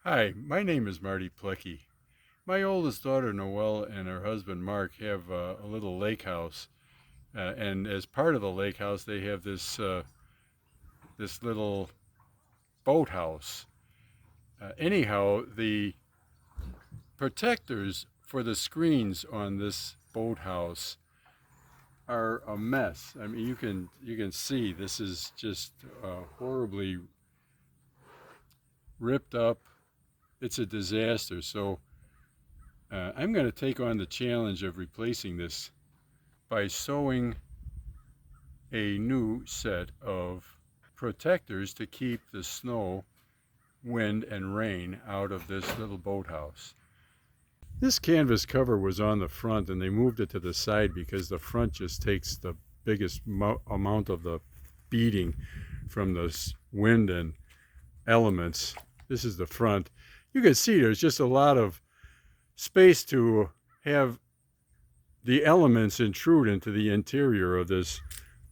Hi, my name is Marty Plecky. My oldest daughter Noelle and her husband Mark have a little lake house, and as part of the lake house, they have this little boathouse. Anyhow, the protectors for the screens on this boathouse are a mess. I mean, you can see this is just horribly ripped up. It's a disaster. So I'm going to take on the challenge of replacing this by sewing a new set of protectors to keep the snow, wind, and rain out of this little boathouse. This canvas cover was on the front and they moved it to the side because the front just takes the biggest amount of the beating from the wind and elements. This is the front. You can see there's just a lot of space to have the elements intrude into the interior of this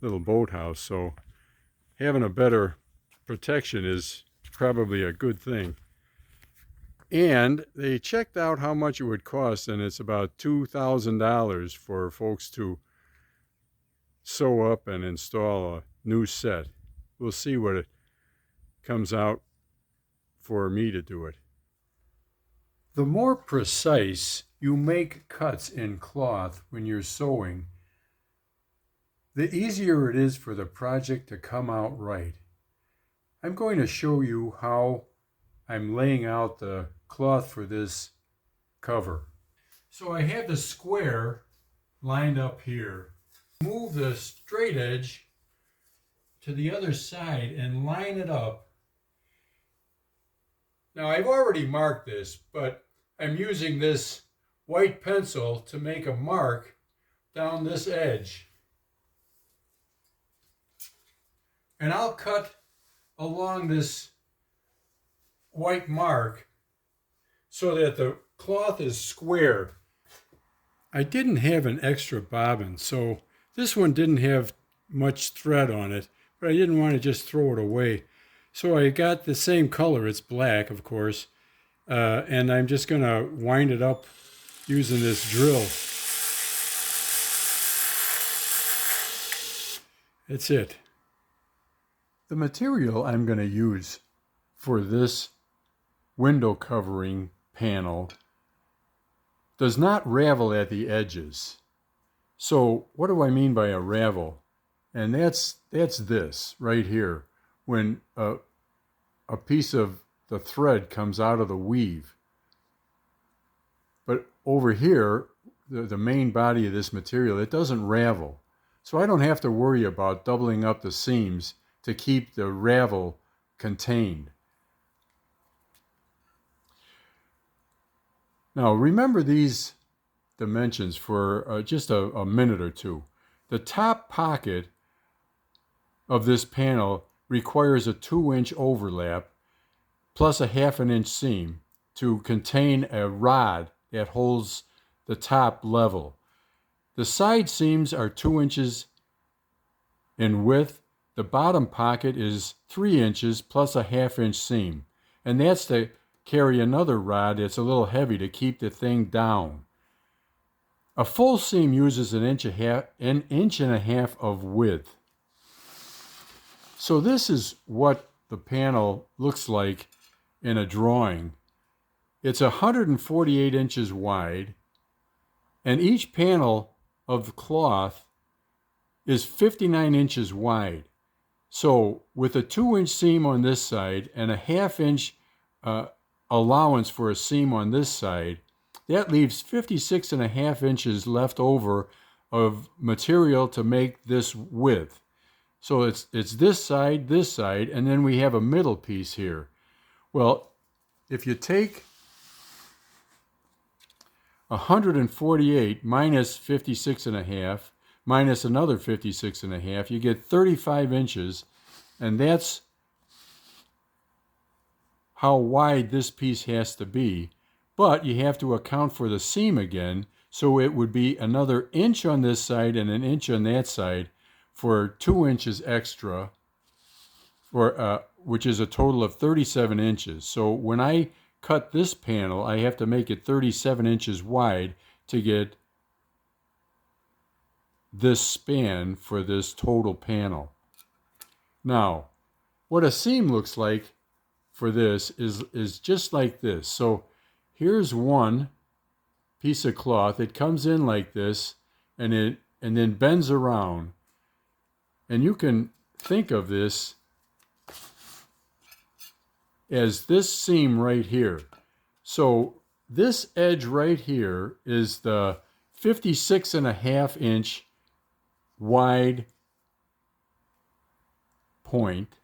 little boathouse. So having a better protection is probably a good thing. And they checked out how much it would cost, and it's about $2,000 for folks to sew up and install a new set. We'll see what it comes out for me to do it. The more precise you make cuts in cloth when you're sewing, the easier it is for the project to come out right. I'm going to show you how I'm laying out the cloth for this cover. So I have the square lined up here. Move the straight edge to the other side and line it up. Now I've already marked this, but I'm using this white pencil to make a mark down this edge. And I'll cut along this white mark so that the cloth is square. I didn't have an extra bobbin, so this one didn't have much thread on it, but I didn't want to just throw it away. So I got the same color, it's black, of course, and I'm just going to wind it up using this drill. That's it. The material I'm going to use for this window covering panel does not ravel at the edges. So what do I mean by a ravel? And that's this right here. When a piece of the thread comes out of the weave. But over here, the main body of this material, it doesn't ravel. So I don't have to worry about doubling up the seams to keep the ravel contained. Now remember these dimensions for just a minute or two. The top pocket of this panel requires a 2-inch overlap plus a 1/2 inch seam to contain a rod that holds the top level. The side seams are 2 inches in width. The bottom pocket is 3 inches plus a 1/2 inch seam. And that's to carry another rod that's a little heavy to keep the thing down. A full seam uses an inch and a half of width. So this is what the panel looks like in a drawing. It's 148 inches wide, and each panel of the cloth is 59 inches wide. So with a 2-inch seam on this side and a 1/2 inch allowance for a seam on this side, that leaves 56 and a half inches left over of material to make this width. So it's this side, and then we have a middle piece here. Well, if you take 148 minus 56 and a half minus another 56 and a half, you get 35 inches, and that's how wide this piece has to be. But you have to account for the seam again, so it would be another inch on this side and an inch on that side for 2 inches extra, which is a total of 37 inches. So when I cut this panel, I have to make it 37 inches wide to get this span for this total panel. Now, what a seam looks like for this is just like this. So here's one piece of cloth. It comes in like this, and then bends around. And you can think of this as this seam right here. So this edge right here is the 56.5 inch wide point,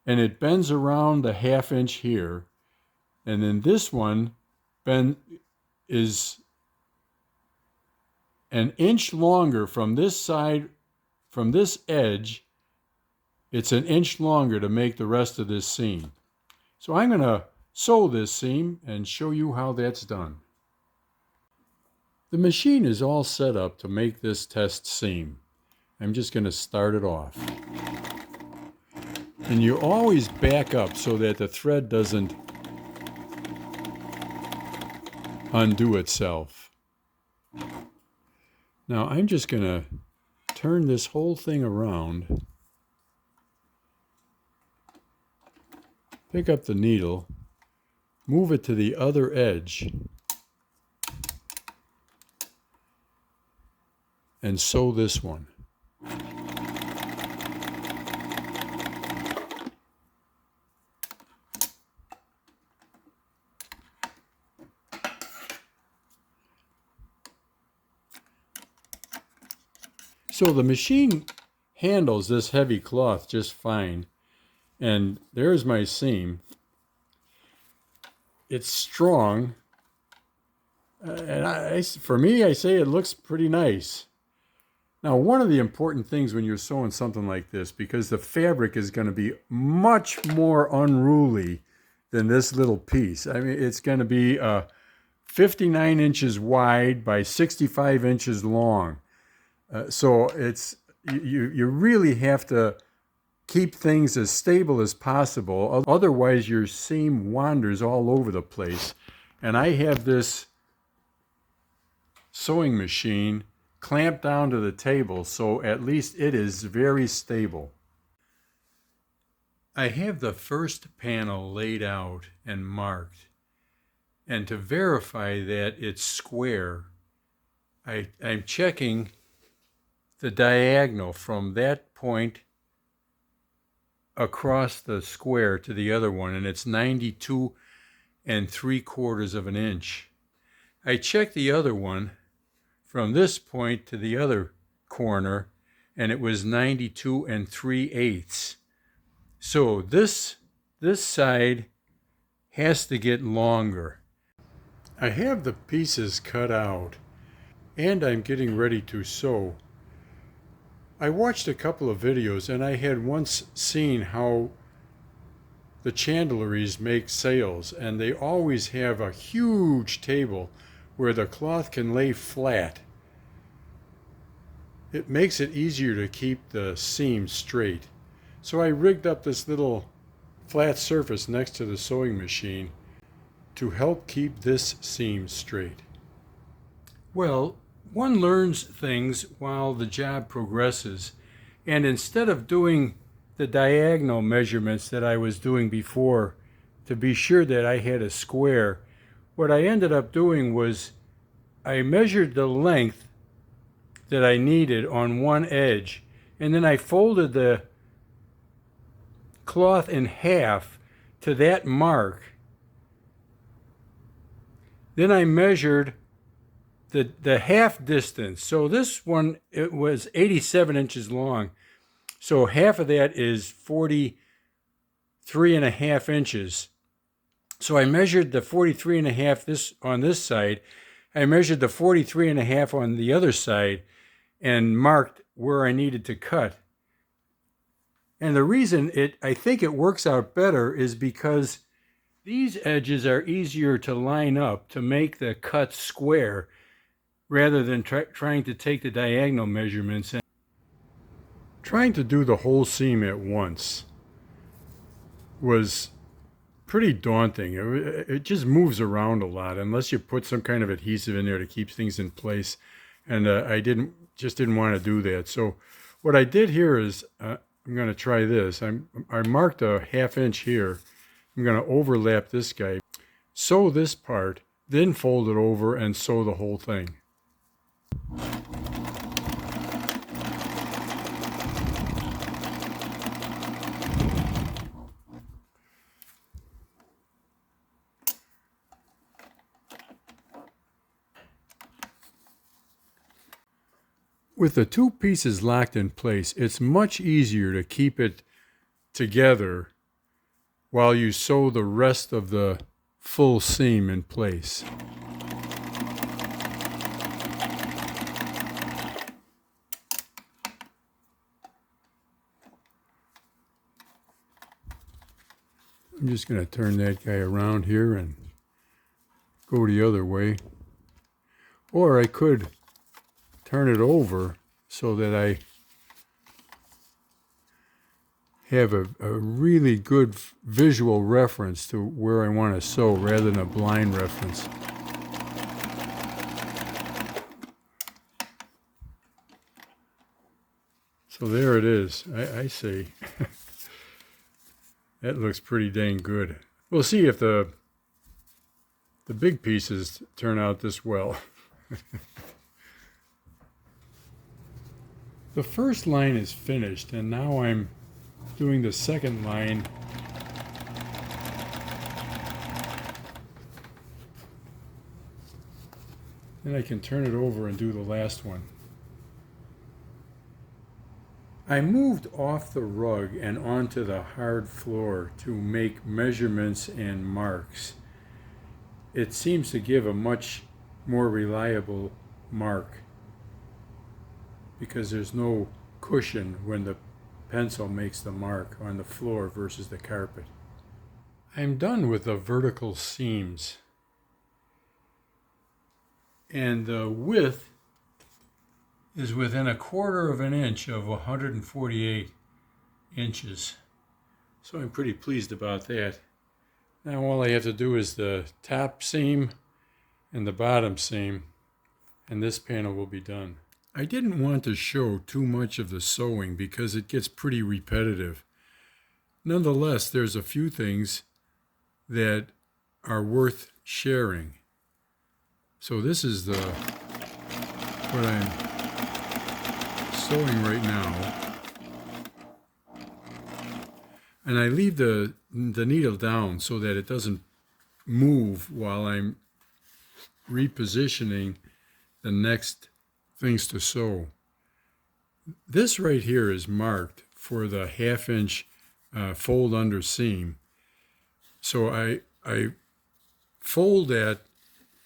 and it bends around the 1/2 inch here, and then this one is an inch longer from this side, from this edge. It's an inch longer to make the rest of this seam. So I'm going to sew this seam and show you how that's done. The machine is all set up to make this test seam. I'm just going to start it off. And you always back up so that the thread doesn't undo itself. Now I'm just going to turn this whole thing around, pick up the needle, move it to the other edge, and sew this one. So the machine handles this heavy cloth just fine. And there's my seam. It's strong. And for me, I say it looks pretty nice. Now, one of the important things when you're sewing something like this, because the fabric is going to be much more unruly than this little piece. I mean, it's going to be 59 inches wide by 65 inches long. So it's you really have to keep things as stable as possible. Otherwise, your seam wanders all over the place. And I have this sewing machine clamped down to the table, so at least it is very stable. I have the first panel laid out and marked. And to verify that it's square, I'm checking the diagonal from that point across the square to the other one, and it's 92 3/4 of an inch. I checked the other one from this point to the other corner, and it was 92 3/8. So this side has to get longer. I have the pieces cut out, and I'm getting ready to sew. I watched a couple of videos, and I had once seen how the chandleries make sails, and they always have a huge table where the cloth can lay flat. It makes it easier to keep the seam straight. So I rigged up this little flat surface next to the sewing machine to help keep this seam straight. Well, one learns things while the job progresses, and instead of doing the diagonal measurements that I was doing before to be sure that I had a square, what I ended up doing was I measured the length that I needed on one edge, and then I folded the cloth in half to that mark. Then I measured the half distance. So this one, it was 87 inches long. So half of that is 43.5 inches. So I measured the 43.5 on this side. I measured the 43.5 on the other side and marked where I needed to cut. And the reason I think it works out better is because these edges are easier to line up to make the cut square, rather than trying to take the diagonal measurements and trying to do the whole seam at once was pretty daunting. It just moves around a lot unless you put some kind of adhesive in there to keep things in place. And I didn't want to do that. So what I did here is I'm going to try this. I marked a 1/2 inch here. I'm going to overlap this guy, sew this part, then fold it over and sew the whole thing. With the two pieces locked in place, it's much easier to keep it together while you sew the rest of the full seam in place. I'm just going to turn that guy around here and go the other way. Or I could turn it over so that I have a really good visual reference to where I want to sew rather than a blind reference. So there it is. I say that looks pretty dang good. We'll see if the big pieces turn out this well. The first line is finished, and now I'm doing the second line. Then I can turn it over and do the last one. I moved off the rug and onto the hard floor to make measurements and marks. It seems to give a much more reliable mark because there's no cushion when the pencil makes the mark on the floor versus the carpet. I'm done with the vertical seams. And the width is within 1/4 of an inch of 148 inches. So I'm pretty pleased about that. Now all I have to do is the top seam and the bottom seam, and this panel will be done. I didn't want to show too much of the sewing because it gets pretty repetitive. Nonetheless, there's a few things that are worth sharing. So this is what I'm sewing right now. And I leave the needle down so that it doesn't move while I'm repositioning the next things to sew. This right here is marked for the 1/2 inch fold under seam. So I fold that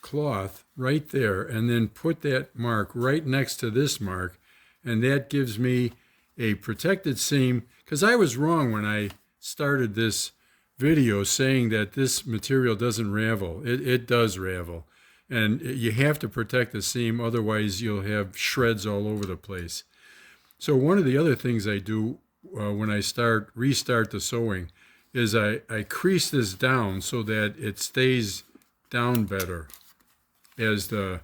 cloth right there and then put that mark right next to this mark, and that gives me a protected seam, because I was wrong when I started this video saying that this material doesn't ravel. It does ravel. And you have to protect the seam, otherwise you'll have shreds all over the place. So one of the other things I do when I restart the sewing is I crease this down so that it stays down better as the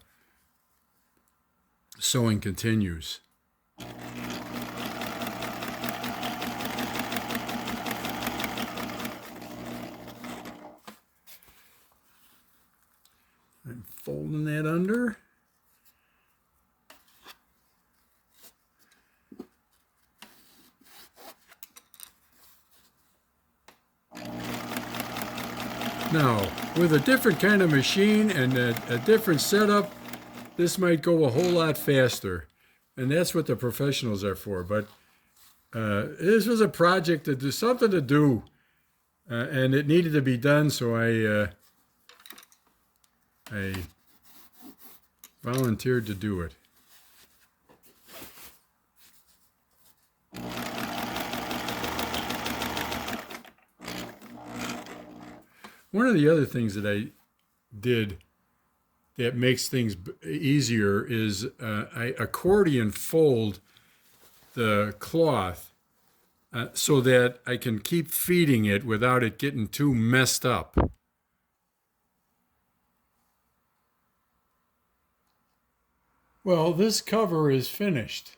sewing continues. I'm folding that under. Now, with a different kind of machine and a different setup, this might go a whole lot faster. And that's what the professionals are for. But this was a project to do, something to do. And it needed to be done, so I volunteered to do it. One of the other things that I did that makes things easier is I accordion fold the cloth so that I can keep feeding it without it getting too messed up. Well, this cover is finished.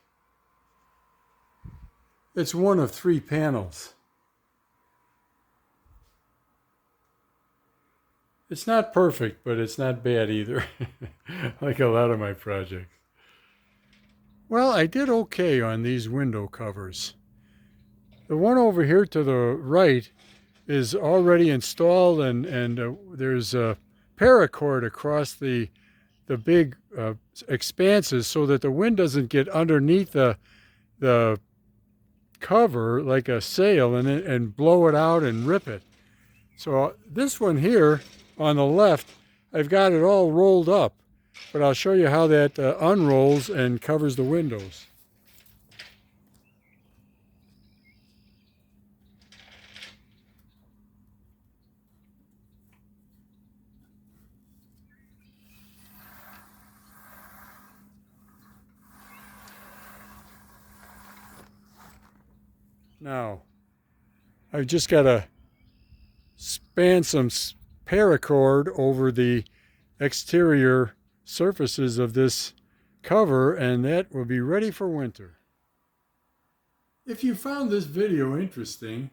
It's one of 3 panels. It's not perfect, but it's not bad either, like a lot of my projects. Well, I did okay on these window covers. The one over here to the right is already installed, and there's a paracord across the big expanses so that the wind doesn't get underneath the cover like a sail and blow it out and rip it. So this one here on the left, I've got it all rolled up, but I'll show you how that unrolls and covers the windows. Now, I've just got to span some paracord over the exterior surfaces of this cover, and that will be ready for winter. If you found this video interesting,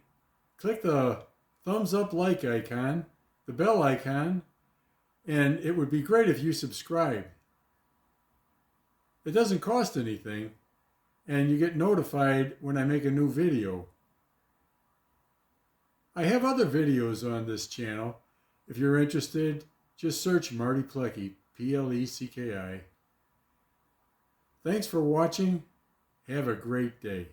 click the thumbs up like icon, the bell icon, and it would be great if you subscribe. It doesn't cost anything, and you get notified when I make a new video. I have other videos on this channel. If you're interested, just search Marty Plecki, P-L-E-C-K-I. Thanks for watching. Have a great day.